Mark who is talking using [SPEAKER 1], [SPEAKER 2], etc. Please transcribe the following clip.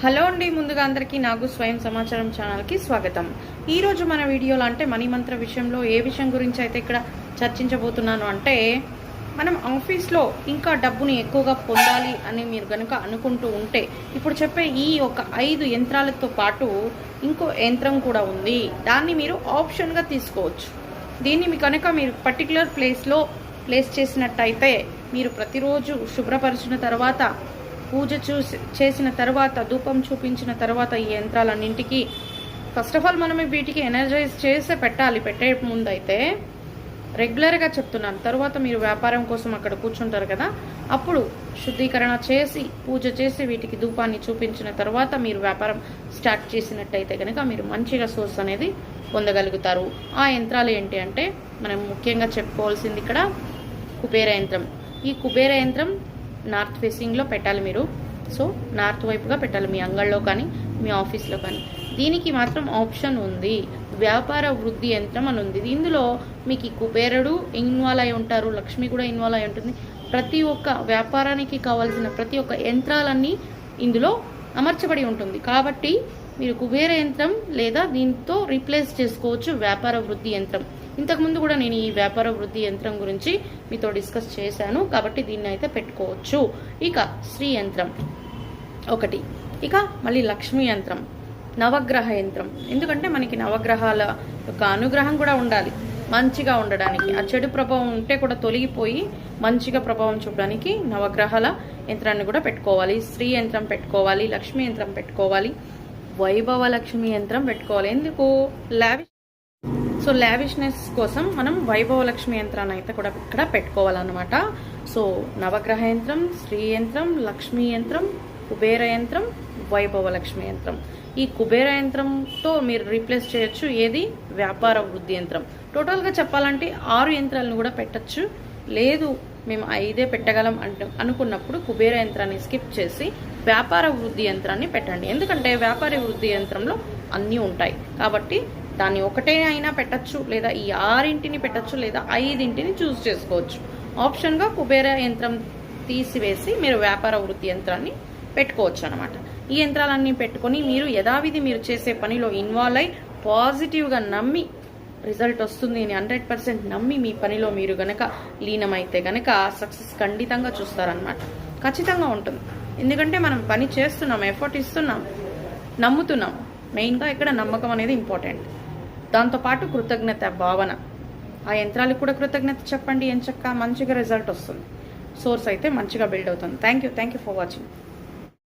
[SPEAKER 1] Hello అండి, ముందుగా అందరికీ నాగు స్వయం సమాచారం ఛానల్కి స్వాగతం. ఈరోజు మన వీడియోలో అంటే మనీ మంత్ర విషయంలో ఏ విషయం గురించి అయితే ఇక్కడ చర్చించబోతున్నాను అంటే, మనం ఆఫీస్లో ఇంకా డబ్బుని ఎక్కువగా పొందాలి అని మీరు కనుక అనుకుంటూ ఉంటే, ఇప్పుడు చెప్పే ఈ ఒక 5 యంత్రాలతో పాటు ఇంకో యంత్రం కూడా ఉంది. దాన్ని మీరు ఆప్షన్గా తీసుకోవచ్చు. దీన్ని మీ కనుక మీరు పర్టికులర్ ప్లేస్ చేసినట్టయితే, మీరు ప్రతిరోజు శుభ్రపరిచిన తర్వాత, పూజ చేసిన తర్వాత, ధూపం చూపించిన తర్వాత ఈ యంత్రాలన్నింటికి ఫస్ట్ ఆఫ్ ఆల్ మనం వీటికి ఎనర్జైజ్ చేసే పెట్టాలి. పెట్టే ముందు అయితే రెగ్యులర్గా చెప్తున్నాను. తర్వాత మీరు వ్యాపారం కోసం అక్కడ కూర్చుంటారు కదా, అప్పుడు శుద్ధీకరణ చేసి పూజ చేసి వీటికి ధూపాన్ని చూపించిన తర్వాత మీరు వ్యాపారం స్టార్ట్ చేసినట్టయితే కనుక మీరు మంచిగా సోర్స్ అనేది పొందగలుగుతారు. ఆ యంత్రాలు ఏంటి అంటే, మనం ముఖ్యంగా చెప్పుకోవాల్సింది ఇక్కడ కుబేర యంత్రం. ఈ కుబేర యంత్రం నార్త్ ఫేసింగ్లో పెట్టాలి మీరు. సో నార్త్ వైపుగా పెట్టాలి, మీ అంగళ్ళలో కానీ మీ ఆఫీస్లో కానీ. దీనికి మాత్రం ఆప్షన్ ఉంది, వ్యాపార వృద్ధి యంత్రం అని ఉంది. ఇందులో మీకు ఈ కుబేరుడు ఇన్వాల్వ్ అయి ఉంటారు, లక్ష్మి కూడా ఇన్వాల్వ్ అయి ఉంటుంది. ప్రతి ఒక్క వ్యాపారానికి కావాల్సిన ప్రతి ఒక్క యంత్రాలన్నీ ఇందులో అమర్చబడి ఉంటుంది. కాబట్టి మీరు కుబేర యంత్రం లేదా దీంతో రీప్లేస్ చేసుకోవచ్చు వ్యాపార వృద్ధి యంత్రం. ఇంతకుముందు కూడా నేను ఈ వ్యాపార వృద్ధి యంత్రం గురించి మీతో డిస్కస్ చేశాను, కాబట్టి దీన్ని అయితే పెట్టుకోవచ్చు. ఇక శ్రీ యంత్రం ఒకటి, ఇక మళ్ళీ లక్ష్మీ యంత్రం, నవగ్రహ యంత్రం. ఎందుకంటే మనకి నవగ్రహాల యొక్క అనుగ్రహం కూడా ఉండాలి మంచిగా ఉండడానికి. ఆ చెడు ప్రభావం ఉంటే కూడా తొలగిపోయి మంచిగా ప్రభావం చూపడానికి నవగ్రహాల యంత్రాన్ని కూడా పెట్టుకోవాలి. శ్రీ యంత్రం పెట్టుకోవాలి, లక్ష్మీ యంత్రం పెట్టుకోవాలి, వైభవ లక్ష్మి యంత్రం పెట్టుకోవాలి. ఎందుకు? లావిష్నెస్ కోసం మనం వైభవ లక్ష్మి యంత్రాన్ని అయితే కూడా ఇక్కడ పెట్టుకోవాలన్నమాట. సో నవగ్రహ యంత్రం, శ్రీ యంత్రం, లక్ష్మీ యంత్రం, కుబేర యంత్రం, వైభవ లక్ష్మి యంత్రం. ఈ కుబేర యంత్రంతో మీరు రీప్లేస్ చేయొచ్చు ఏది? వ్యాపార వృద్ధి యంత్రం. టోటల్గా చెప్పాలంటే 6 యంత్రాలను కూడా పెట్టచ్చు. లేదు మేము 5 పెట్టగలం అనుకున్నప్పుడు కుబేర యంత్రాన్ని స్కిప్ చేసి వ్యాపార వృద్ధి యంత్రాన్ని పెట్టండి. ఎందుకంటే వ్యాపార వృద్ధి యంత్రంలో అన్నీ ఉంటాయి కాబట్టి దాన్ని ఒకటే అయినా పెట్టచ్చు, లేదా ఈ 6 పెట్టచ్చు, లేదా 5 చూస్ చేసుకోవచ్చు. ఆప్షన్గా కుబేర యంత్రం తీసివేసి మీరు వ్యాపార వృద్ధి యంత్రాన్ని పెట్టుకోవచ్చు అనమాట. ఈ యంత్రాలన్నీ పెట్టుకొని మీరు యథావిధి మీరు చేసే పనిలో ఇన్వాల్వ్ అయి పాజిటివ్గా నమ్మి రిజల్ట్ వస్తుంది అని 100% నమ్మి మీ పనిలో మీరు గనక లీనమైతే గనక సక్సెస్ ఖండితంగా చూస్తారనమాట. ఖచ్చితంగా ఉంటుంది. ఎందుకంటే మనం పని చేస్తున్నాం, ఎఫర్ట్ ఇస్తున్నాం, నమ్ముతున్నాం. మెయిన్గా ఇక్కడ నమ్మకం అనేది ఇంపార్టెంట్. దాంతోపాటు కృతజ్ఞత భావన. ఆ యంత్రాలకు కూడా కృతజ్ఞత చెప్పండి, ఎంచక్క మంచిగా రిజల్ట్ వస్తుంది. సోర్స్ అయితే మంచిగా బిల్డ్ అవుతుంది. Thank you for watching.